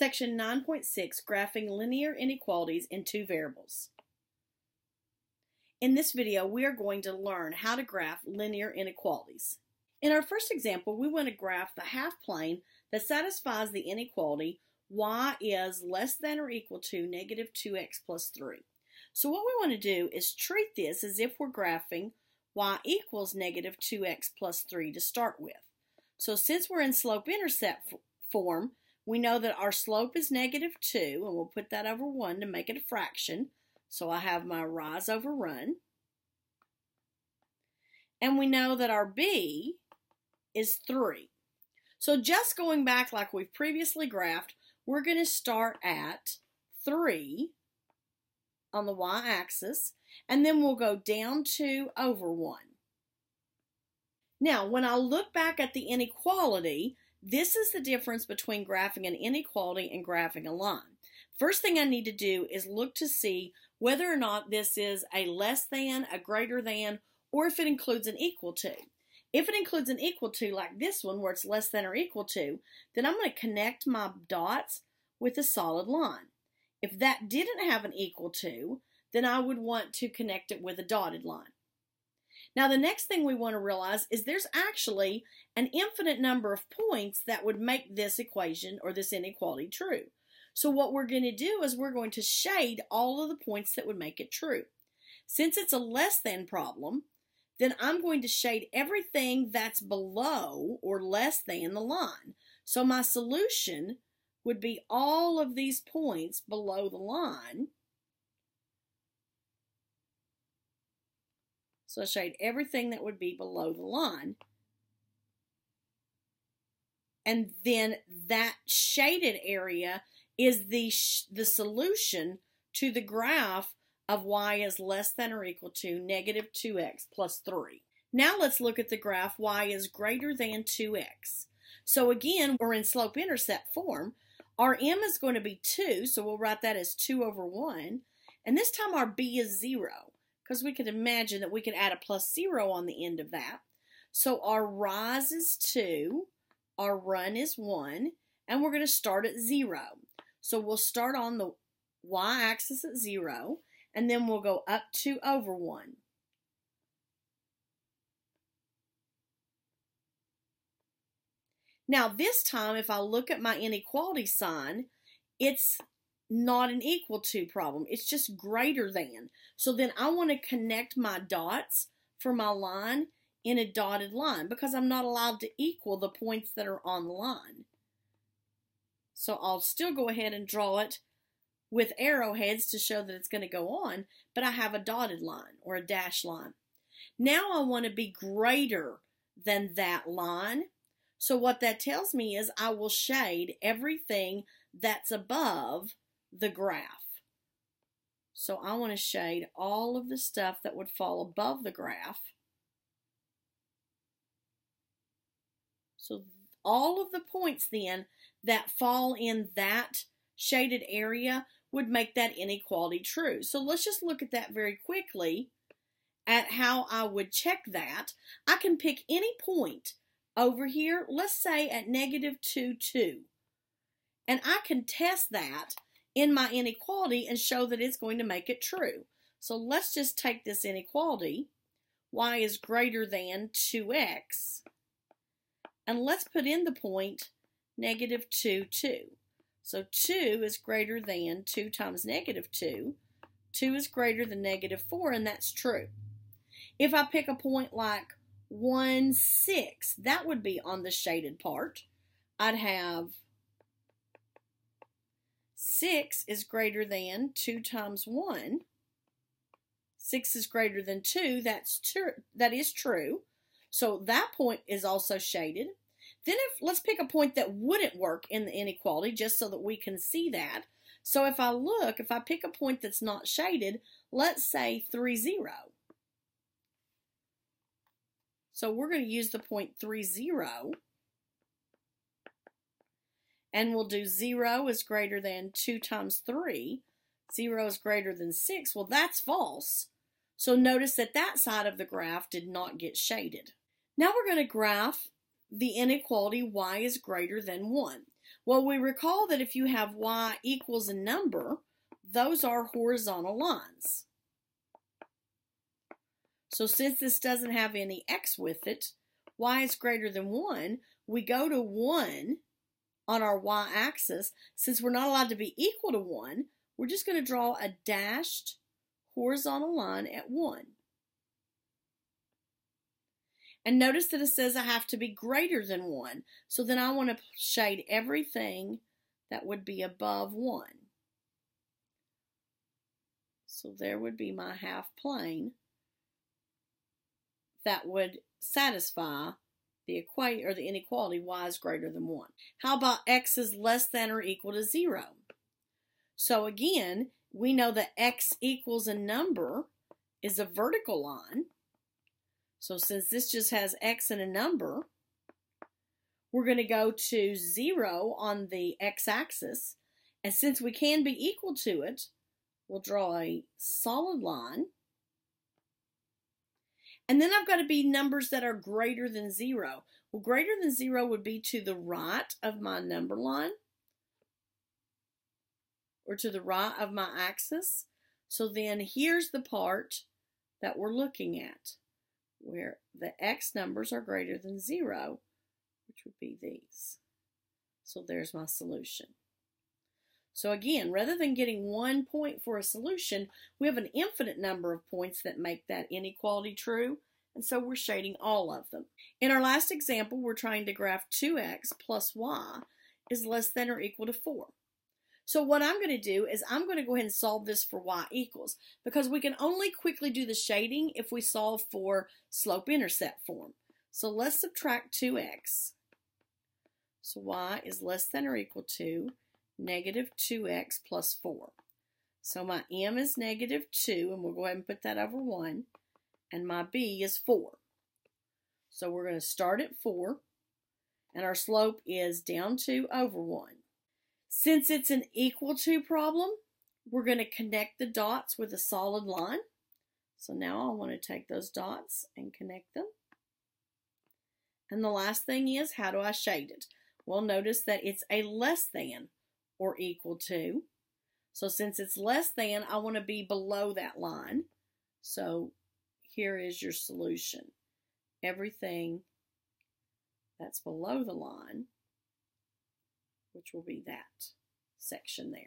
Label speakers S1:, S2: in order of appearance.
S1: Section 9.6, Graphing Linear Inequalities in Two Variables. In this video, we are going to learn how to graph linear inequalities. In our first example, we want to graph the half plane that satisfies the inequality y is less than or equal to negative 2x plus 3. So what we want to do is treat this as if we're graphing y equals negative 2x plus 3 to start with. So since we're in slope-intercept form, we know that our slope is negative 2, and we'll put that over 1 to make it a fraction. So I have my rise over run. And we know that our b is 3. So just going back like we've previously graphed, we're going to start at 3 on the y-axis, and then we'll go down 2 over 1. Now, when I look back at the inequality, this is the difference between graphing an inequality and graphing a line. First thing I need to do is look to see whether or not this is a less than, a greater than, or if it includes an equal to. If it includes an equal to, like this one where it's less than or equal to, then I'm going to connect my dots with a solid line. If that didn't have an equal to, then I would want to connect it with a dotted line. Now the next thing we want to realize is there's actually an infinite number of points that would make this equation or this inequality true. So what we're going to do is we're going to shade all of the points that would make it true. Since it's a less than problem, then I'm going to shade everything that's below or less than the line. So my solution would be all of these points below the line. So I shade everything that would be below the line. And then that shaded area is the solution to the graph of y is less than or equal to negative 2x plus 3. Now let's look at the graph y is greater than 2x. So again, we're in slope-intercept form. Our m is going to be 2, so we'll write that as 2 over 1. And this time our b is 0. Because we could imagine that we could add a plus 0 on the end of that. So our rise is 2, our run is 1, and we're going to start at 0. So we'll start on the y-axis at 0, and then we'll go up 2 over 1. Now this time, if I look at my inequality sign, it's not an equal to problem. It's just greater than. So then I want to connect my dots for my line in a dotted line because I'm not allowed to equal the points that are on the line. So I'll still go ahead and draw it with arrowheads to show that it's going to go on, but I have a dotted line or a dashed line. Now I want to be greater than that line. So what that tells me is I will shade everything that's above the graph. So I want to shade all of the stuff that would fall above the graph. So all of the points then that fall in that shaded area would make that inequality true. So let's just look at that very quickly at how I would check that. I can pick any point over here, let's say at negative 2, 2. And I can test that in my inequality and show that it's going to make it true. So let's just take this inequality, y is greater than 2x, and let's put in the point negative 2, 2. So 2 is greater than 2 times negative 2. 2 is greater than negative 4, and that's true. If I pick a point like 1, 6, that would be on the shaded part. I'd have 6 is greater than 2 times 1. 6 is greater than 2. That is true. So that point is also shaded. Then let's pick a point that wouldn't work in the inequality just so that we can see that. So if I pick a point that's not shaded, let's say 3, 0. So we're going to use the point 3, 0. And we'll do 0 is greater than 2 times 3. 0 is greater than 6. Well, that's false. So notice that that side of the graph did not get shaded. Now we're going to graph the inequality y is greater than 1. Well, we recall that if you have y equals a number, those are horizontal lines. So since this doesn't have any x with it, y is greater than 1, we go to 1 on our y-axis. Since we're not allowed to be equal to 1, we're just going to draw a dashed horizontal line at 1. And notice that it says I have to be greater than 1. So then I want to shade everything that would be above 1. So there would be my half plane that would satisfy the equation or the inequality y is greater than 1. How about x is less than or equal to 0? So again, we know that x equals a number is a vertical line. So since this just has x and a number, we're going to go to 0 on the x-axis. And since we can be equal to it, we'll draw a solid line. And then I've got to be numbers that are greater than 0. Well, greater than 0 would be to the right of my number line, or to the right of my axis. So then here's the part that we're looking at, where the x numbers are greater than 0, which would be these. So there's my solution. So again, rather than getting 1 point for a solution, we have an infinite number of points that make that inequality true, and so we're shading all of them. In our last example, we're trying to graph 2x plus y is less than or equal to 4. So what I'm going to do is I'm going to go ahead and solve this for y equals, because we can only quickly do the shading if we solve for slope-intercept form. So let's subtract 2x. So y is less than or equal to negative 2x plus 4. So my m is negative 2, and we'll go ahead and put that over 1, and my b is 4. So we're going to start at 4, and our slope is down 2 over 1. Since it's an equal to problem, we're going to connect the dots with a solid line. So now I want to take those dots and connect them. And the last thing is, how do I shade it? Well, notice that it's a less than or equal to. So since it's less than, I want to be below that line. So here is your solution. Everything that's below the line, which will be that section there.